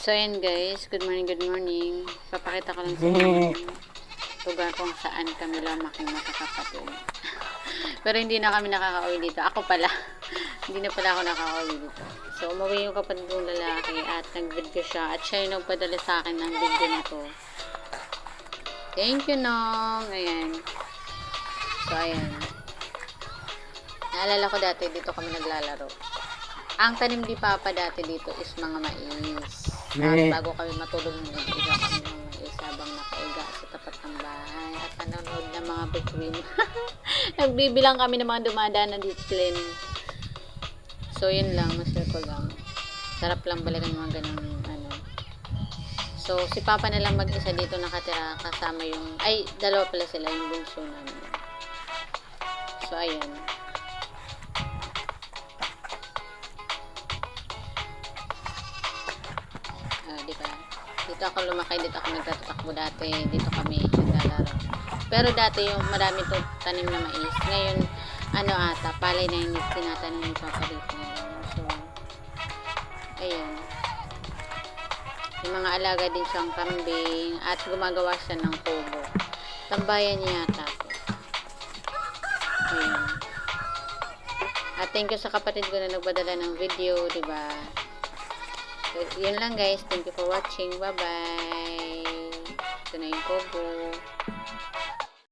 So, ayan guys. Good morning, good morning. Papakita ko lang sa inyo yung lugar kung saan kami lamaking magkakapatid. Pero hindi na kami nakaka-uwi dito. Ako pala. Hindi na pala ako nakaka-uwi dito. So, umuwi yung kapatid kong lalaki at nag-video siya. At siya yung nagpadala sa akin ng video na to. Thank you, Nong. Ayan. So, ayan. Naalala ko dati, dito kami naglalaro. Ang tanim ni Papa dati dito is mga mais. Bago kami matulog, nag-iga kami ng mais habang nakaiga sa tapat ng bahay at nanonood ng mga bituin. Nagbibilang kami ng mga dumadaan na discipline. So, yun lang. Masaya ko lang. Sarap lang balikan yung mga ganun, ano. So, si Papa na lang mag-isa dito nakatira kasama yung, ay, dalawa pala sila yung bunso namin. So, ayan. Diba? Dito ako lumaki, dito ako nagtatakbo dati, dito kami naglalaro. Pero dati yung marami to tanim na mais. Ngayon, ano ata, palay na yung tinatanim ni Papa dito. So, ayun. Yung mga alaga din siyang kambing at gumagawa siya ng kubo. Tambayan niya yata po. Ayun. At thank you sa kapatid ko na nagpadala ng video, diba? So, yun lang guys. Thank you for watching. Bye-bye. Ito na yung kubo.